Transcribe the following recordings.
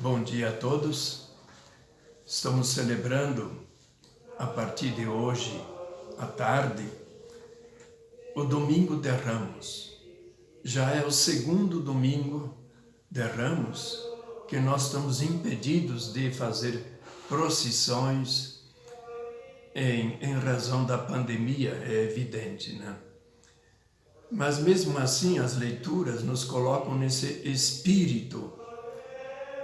Bom dia a todos. Estamos celebrando, a partir de hoje, à tarde, o Domingo de Ramos. Já é o segundo Domingo de Ramos que nós estamos impedidos de fazer procissões em razão da pandemia, é evidente, né? Mas mesmo assim as leituras nos colocam nesse espírito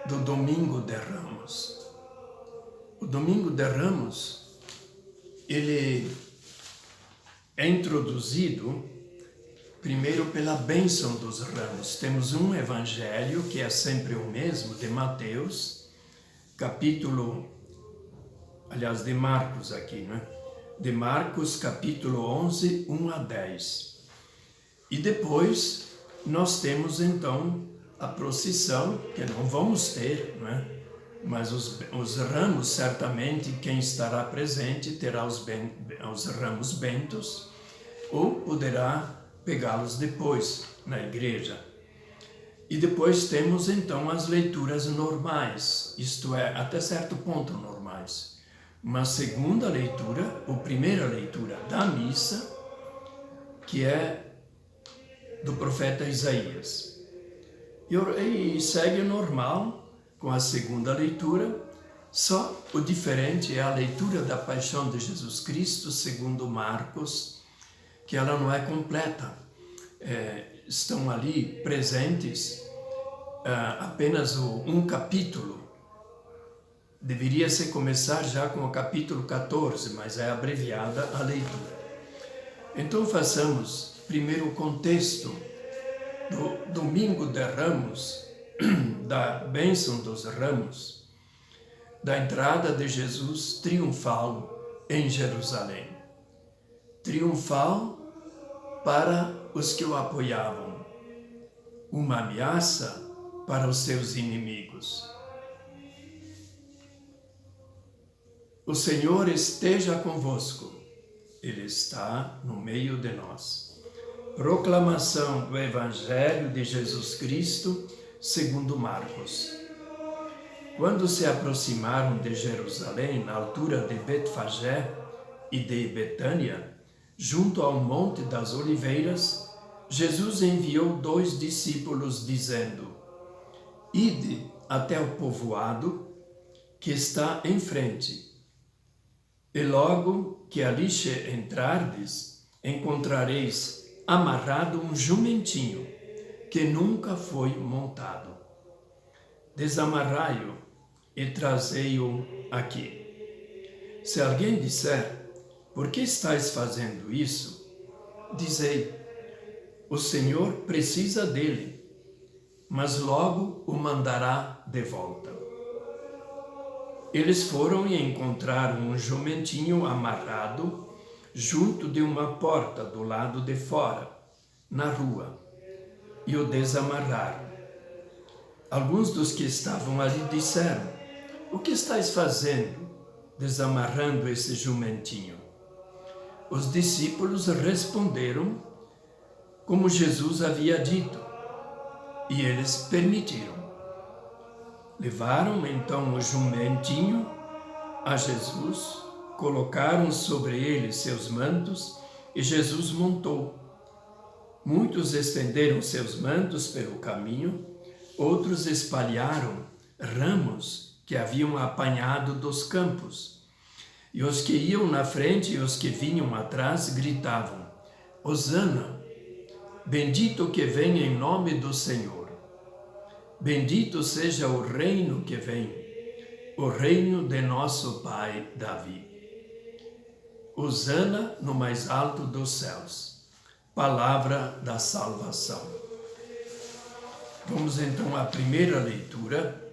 do Domingo de Ramos. O Domingo de Ramos, ele é introduzido primeiro pela bênção dos ramos. Temos um evangelho que é sempre o mesmo, de Mateus, de Marcos aqui, né? De Marcos, capítulo 11, 1 a 10. E depois nós temos então a procissão, que não vamos ter, né? Mas os ramos, certamente, quem estará presente terá os ramos bentos, ou poderá pegá-los depois na igreja. E depois temos então as leituras normais, isto é, até certo ponto normais. Uma segunda leitura, ou primeira leitura da missa, que é do profeta Isaías. E segue normal com a segunda leitura, só o diferente é a leitura da paixão de Jesus Cristo, segundo Marcos, que ela não é completa. Estão ali presentes apenas um capítulo. Deveria se começar já com o capítulo 14, mas é abreviada a leitura. Então façamos primeiro o contexto do Domingo de Ramos, da bênção dos ramos, da entrada de Jesus triunfal em Jerusalém. Triunfal para os que o apoiavam, uma ameaça para os seus inimigos. O Senhor esteja convosco, Ele está no meio de nós. Proclamação do Evangelho de Jesus Cristo, segundo Marcos. Quando se aproximaram de Jerusalém, na altura de Betfagé e de Betânia, junto ao Monte das Oliveiras, Jesus enviou 2 discípulos, dizendo: Ide até o povoado que está em frente, e logo que ali entrardes, encontrareis amarrado um jumentinho que nunca foi montado. Desamarrai-o e trazei-o aqui. Se alguém disser: por que estáis fazendo isso? Dizei: o Senhor precisa dele, mas logo o mandará de volta. Eles foram e encontraram um jumentinho amarrado junto de uma porta do lado de fora, na rua, e o desamarraram. Alguns dos que estavam ali disseram: o que estáis fazendo, desamarrando esse jumentinho? Os discípulos responderam como Jesus havia dito, e eles permitiram. Levaram então o jumentinho a Jesus, colocaram sobre ele seus mantos e Jesus montou. Muitos estenderam seus mantos pelo caminho, outros espalharam ramos que haviam apanhado dos campos. E os que iam na frente e os que vinham atrás gritavam: Hosana, bendito que vem em nome do Senhor. Bendito seja o reino que vem, o reino de nosso pai Davi. Hosana no mais alto dos céus. Palavra da salvação. Vamos então à primeira leitura,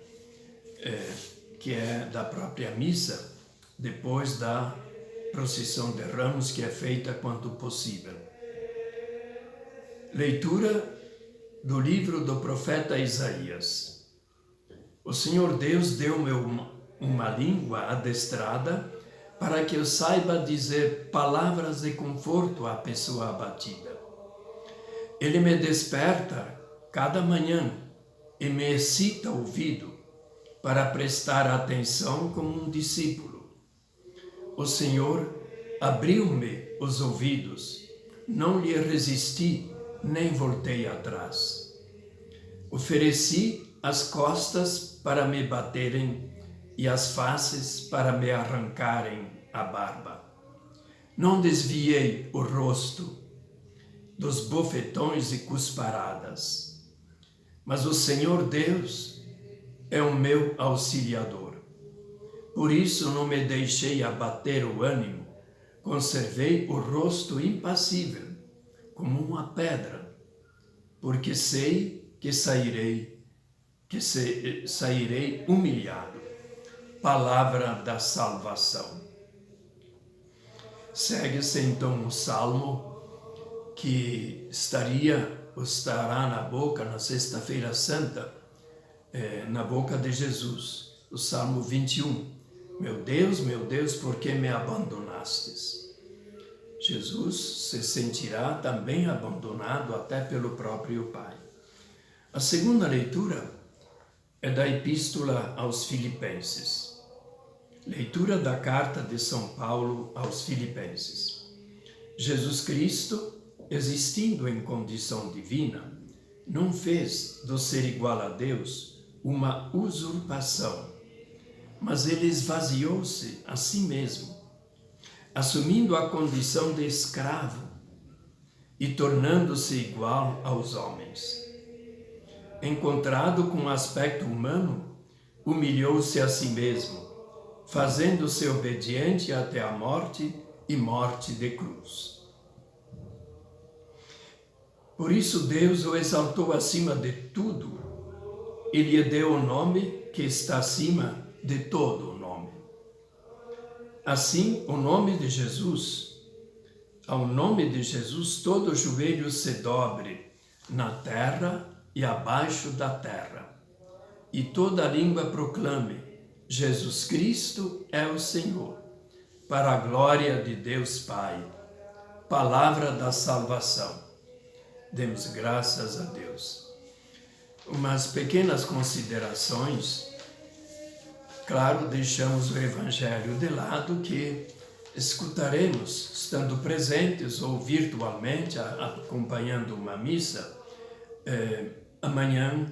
que é da própria missa, depois da procissão de ramos, que é feita quanto possível. Leitura do livro do profeta Isaías. O Senhor Deus deu-me uma língua adestrada para que eu saiba dizer palavras de conforto à pessoa abatida. Ele me desperta cada manhã e me excita o ouvido para prestar atenção como um discípulo. O Senhor abriu-me os ouvidos, não lhe resisti, nem voltei atrás. Ofereci as costas para me baterem e as faces para me arrancarem a barba. Não desviei o rosto dos bofetões e cusparadas, mas o Senhor Deus é o meu auxiliador. Por isso não me deixei abater o ânimo, conservei o rosto impassível, como uma pedra, porque sei que sairei humilhado. Palavra da salvação. Segue-se então o salmo que estará na boca, na Sexta-feira Santa, na boca de Jesus, o Salmo 21. Meu Deus, por que me abandonastes? Jesus se sentirá também abandonado até pelo próprio Pai. A segunda leitura é da Epístola aos Filipenses. Leitura da carta de São Paulo aos Filipenses. Jesus Cristo, existindo em condição divina, não fez do ser igual a Deus uma usurpação, mas ele esvaziou-se a si mesmo, assumindo a condição de escravo e tornando-se igual aos homens. Encontrado com aspecto humano, humilhou-se a si mesmo, fazendo-se obediente até a morte e morte de cruz. Por isso Deus o exaltou acima de tudo e lhe deu o nome que está acima de todo o nome. Assim, o nome de Jesus, ao nome de Jesus todo joelho se dobre na terra e abaixo da terra, e toda língua proclame: Jesus Cristo é o Senhor, para a glória de Deus Pai. Palavra da salvação. Demos graças a Deus. Umas pequenas considerações. Claro, deixamos o Evangelho de lado, que escutaremos, estando presentes ou virtualmente, acompanhando uma missa, amanhã,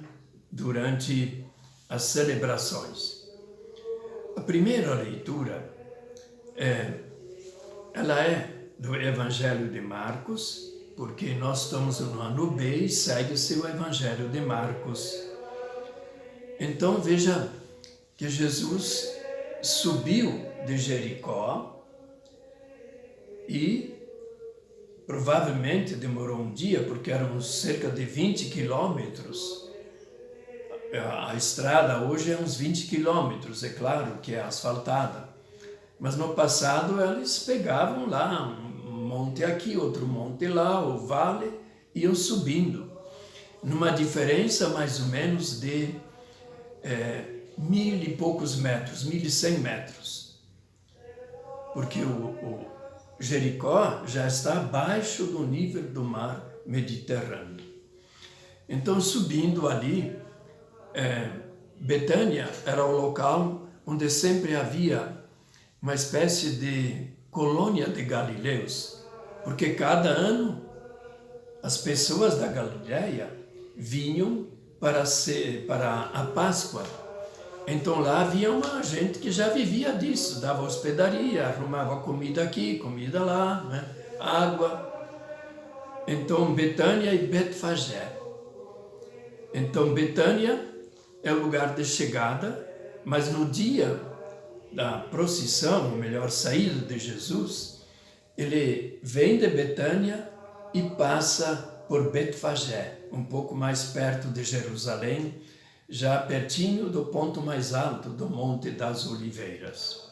durante as celebrações. A primeira leitura ela é do Evangelho de Marcos, porque nós estamos no ano B e segue-se o Evangelho de Marcos. Então veja que Jesus subiu de Jericó e provavelmente demorou um dia, porque eram cerca de 20 quilômetros. A estrada hoje é uns 20 quilômetros, é claro que é asfaltada. Mas no passado eles pegavam lá um monte aqui, outro monte lá, o vale, e iam subindo. Numa diferença mais ou menos de 1.000 e poucos metros, 1.100 metros. Porque o Jericó já está abaixo do nível do mar Mediterrâneo. Então, subindo ali, Betânia era o local onde sempre havia uma espécie de colônia de galileus, porque cada ano as pessoas da Galileia vinham para a Páscoa. Então lá havia uma gente que já vivia disso, dava hospedaria, arrumava comida aqui, comida lá, né? Água. Então Betânia e Betfagé. Então Betânia é o lugar de chegada, mas no dia da procissão, ou melhor, saída de Jesus, ele vem de Betânia e passa por Betfagé, um pouco mais perto de Jerusalém, já pertinho do ponto mais alto do Monte das Oliveiras.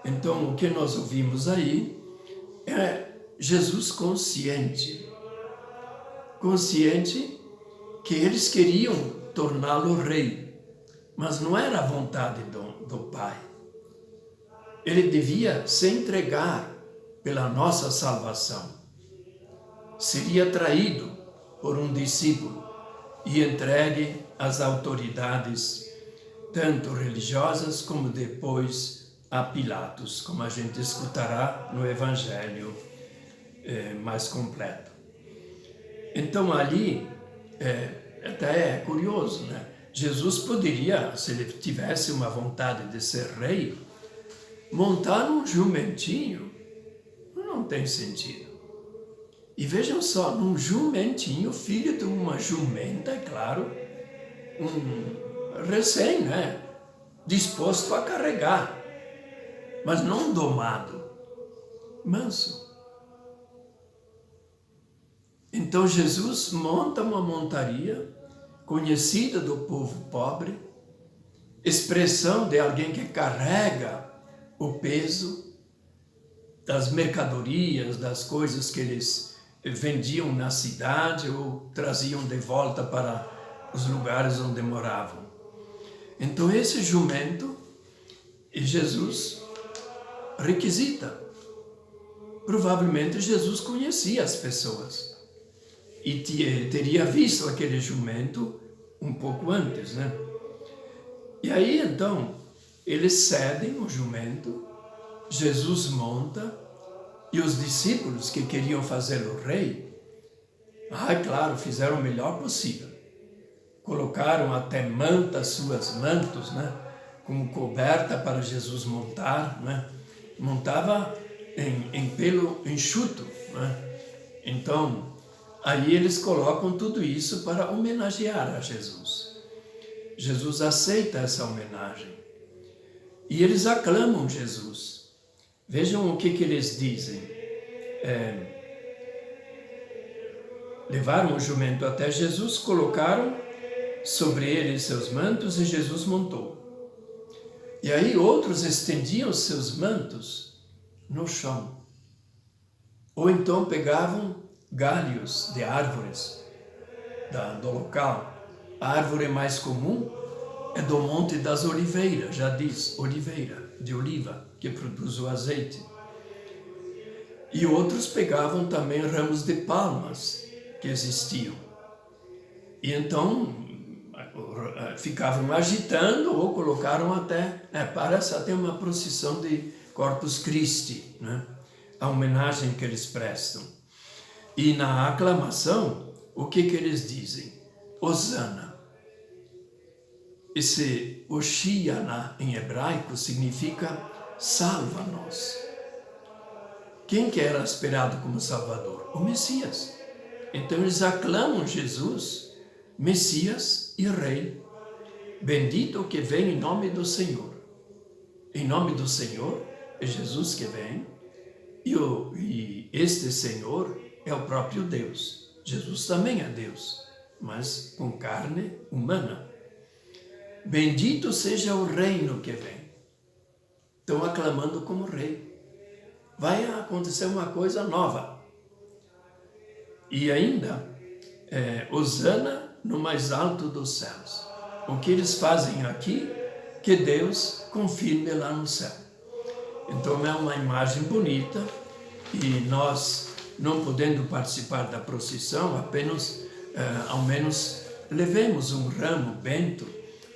Então, o que nós ouvimos aí é Jesus consciente que eles queriam torná-lo rei, mas não era a vontade do Pai. Ele devia se entregar pela nossa salvação. Seria traído por um discípulo e entregue às autoridades tanto religiosas como depois a Pilatos, como a gente escutará no Evangelho mais completo. Então ali, até é curioso, né? Jesus poderia, se ele tivesse uma vontade de ser rei, montar um jumentinho. Não tem sentido. E vejam só, num jumentinho, filho de uma jumenta, é claro, um recém, né? Disposto a carregar, mas não domado, manso. Então Jesus monta uma montaria conhecida do povo pobre, expressão de alguém que carrega o peso das mercadorias, das coisas que eles vendiam na cidade ou traziam de volta para os lugares onde moravam. Então esse jumento, Jesus requisita. Provavelmente Jesus conhecia as pessoas e teria visto aquele jumento um pouco antes, né? E aí então eles cedem o jumento, Jesus monta e os discípulos que queriam fazê-lo rei, claro, fizeram o melhor possível. Colocaram até suas mantos, né? Como coberta para Jesus montar, né? Montava em pelo enxuto, né? Então, aí eles colocam tudo isso para homenagear a Jesus. Jesus aceita essa homenagem. E eles aclamam Jesus. Vejam o que eles dizem. Levaram o jumento até Jesus, colocaram sobre ele seus mantos e Jesus montou. E aí outros estendiam seus mantos no chão. Ou então pegavam galhos de árvores do local. A árvore mais comum é do Monte das Oliveiras, já diz, oliveira, de oliva, que produz o azeite. E outros pegavam também ramos de palmas que existiam. E então ficavam agitando ou colocaram até, parece até uma procissão de Corpus Christi, né? A homenagem que eles prestam. E na aclamação, o que eles dizem? Hosana. Esse Hoshiana em hebraico significa salva-nos. Quem que era esperado como Salvador? O Messias. Então eles aclamam Jesus, Messias e Rei. Bendito que vem em nome do Senhor. Em nome do Senhor é Jesus que vem e este Senhor é o próprio Deus. Jesus também é Deus, mas com carne humana. Bendito seja o reino que vem. Estão aclamando como rei. Vai acontecer uma coisa nova. E ainda, hosana no mais alto dos céus. O que eles fazem aqui, que Deus confirme lá no céu. Então é uma imagem bonita e nós, não podendo participar da procissão, apenas, ao menos, levemos um ramo bento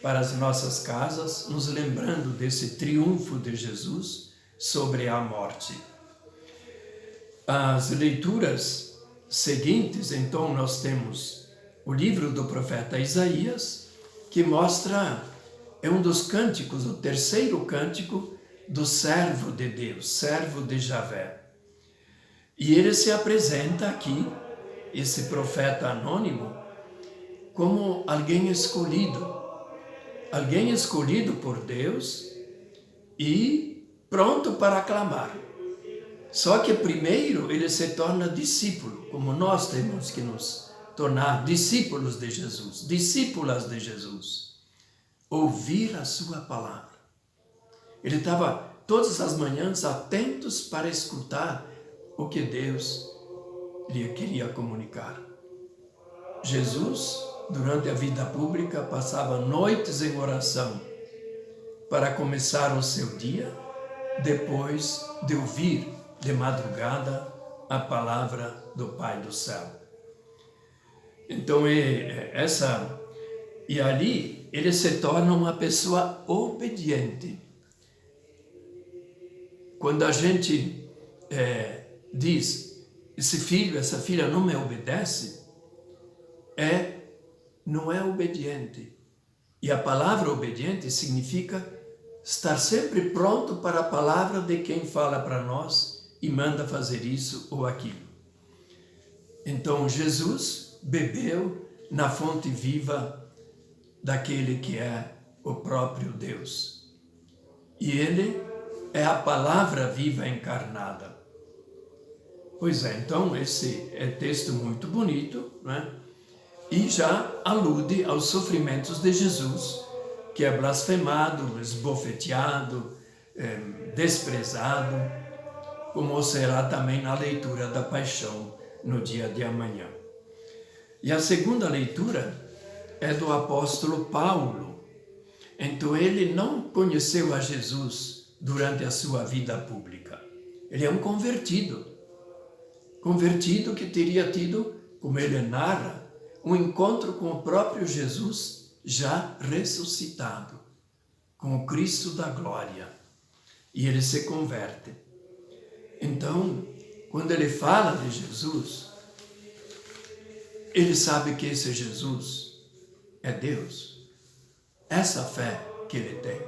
para as nossas casas, nos lembrando desse triunfo de Jesus sobre a morte. As leituras seguintes, então, nós temos o livro do profeta Isaías, que mostra, é um dos cânticos, o terceiro cântico do servo de Deus, servo de Javé. E ele se apresenta aqui, esse profeta anônimo, como alguém escolhido por Deus e pronto para aclamar. Só que primeiro ele se torna discípulo, como nós temos que nos tornar discípulos de Jesus, discípulas de Jesus. Ouvir a sua palavra. Ele estava todas as manhãs atentos para escutar o que Deus lhe queria comunicar. Jesus, durante a vida pública, passava noites em oração para começar o seu dia, depois de ouvir de madrugada a palavra do Pai do céu. Então, essa E ali ele se torna uma pessoa obediente. Quando a gente diz, esse filho, essa filha não me obedece, não é obediente. E a palavra obediente significa estar sempre pronto para a palavra de quem fala para nós e manda fazer isso ou aquilo. Então Jesus bebeu na fonte viva daquele que é o próprio Deus. E ele é a palavra viva encarnada. Pois é, então esse é texto muito bonito, né? E já alude aos sofrimentos de Jesus, que é blasfemado, esbofeteado, desprezado, como será também na leitura da paixão no dia de amanhã. E a segunda leitura é do apóstolo Paulo. Então ele não conheceu a Jesus durante a sua vida pública. Ele é um convertido que teria tido, como ele narra, um encontro com o próprio Jesus já ressuscitado, com o Cristo da glória. E ele se converte. Então, quando ele fala de Jesus, ele sabe que esse Jesus é Deus. Essa fé que ele tem.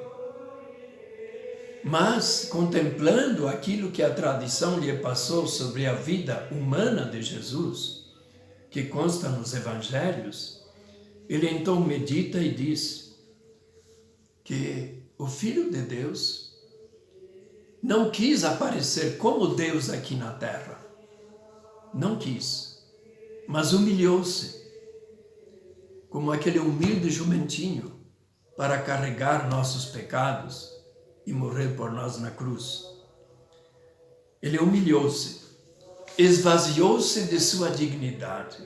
Mas, contemplando aquilo que a tradição lhe passou sobre a vida humana de Jesus, que consta nos evangelhos, ele então medita e diz que o Filho de Deus não quis aparecer como Deus aqui na terra. Não quis, mas humilhou-se, como aquele humilde jumentinho, para carregar nossos pecados e morrer por nós na cruz. Ele humilhou-se, esvaziou-se de sua dignidade.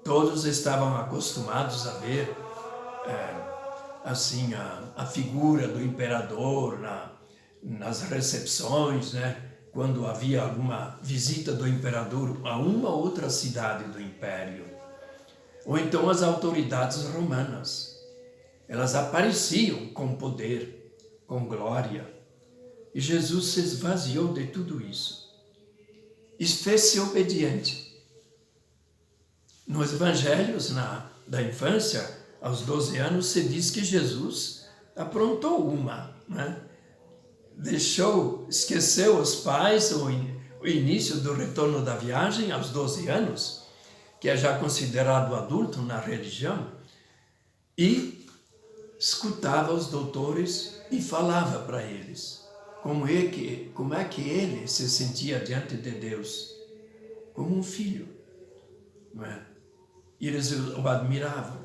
Todos estavam acostumados a ver assim a figura do imperador nas recepções, né? Quando havia alguma visita do imperador a uma ou outra cidade do império. Ou então as autoridades romanas. Elas apareciam com poder, com glória. E Jesus se esvaziou de tudo isso. E fez-se obediente. Nos evangelhos da infância, aos 12 anos, se diz que Jesus aprontou uma, né? Esqueceu os pais, o início do retorno da viagem aos 12 anos, que é já considerado adulto na religião, e escutava os doutores e falava para eles como é que ele se sentia diante de Deus, como um filho, não é? E eles o admiravam.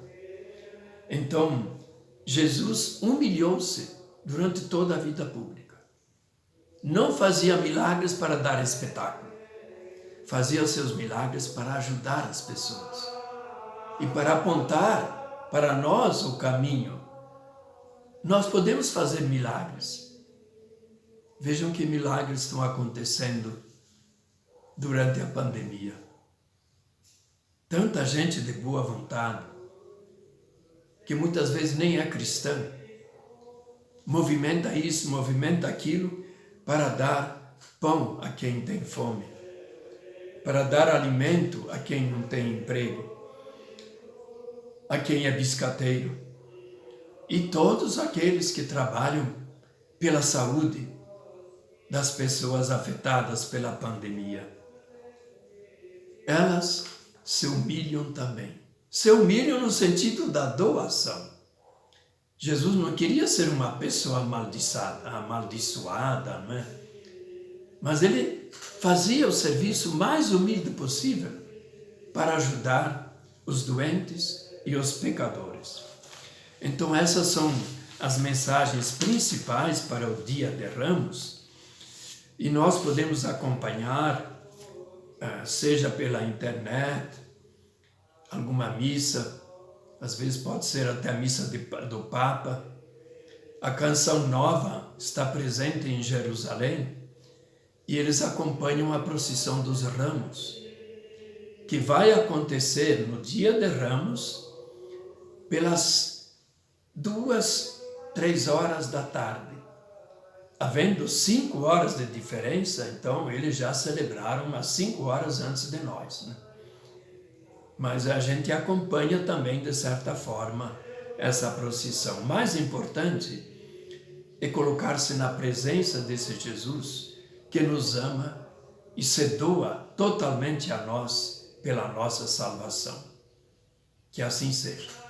Então, Jesus humilhou-se durante toda a vida pública. Não fazia milagres para dar espetáculo. Fazia os seus milagres para ajudar as pessoas e para apontar para nós o caminho. Nós podemos fazer milagres. Vejam que milagres estão acontecendo durante a pandemia. Tanta gente de boa vontade, que muitas vezes nem é cristã, movimenta isso, movimenta aquilo, para dar pão a quem tem fome, para dar alimento a quem não tem emprego, a quem é biscateiro, e todos aqueles que trabalham pela saúde das pessoas afetadas pela pandemia. Elas se humilham também. Se humilham no sentido da doação. Jesus não queria ser uma pessoa amaldiçoada, não é? Mas ele fazia o serviço mais humilde possível para ajudar os doentes e os pecadores. Então essas são as mensagens principais para o Dia de Ramos, e nós podemos acompanhar, seja pela internet, alguma missa, às vezes pode ser até a missa do Papa. A Canção Nova está presente em Jerusalém e eles acompanham a procissão dos Ramos, que vai acontecer no Dia de Ramos, pelas 2, 3 horas da tarde. Havendo 5 horas de diferença, então eles já celebraram umas 5 horas antes de nós, né? Mas a gente acompanha também, de certa forma, essa procissão. Mais importante é colocar-se na presença desse Jesus que nos ama e se doa totalmente a nós pela nossa salvação. Que assim seja.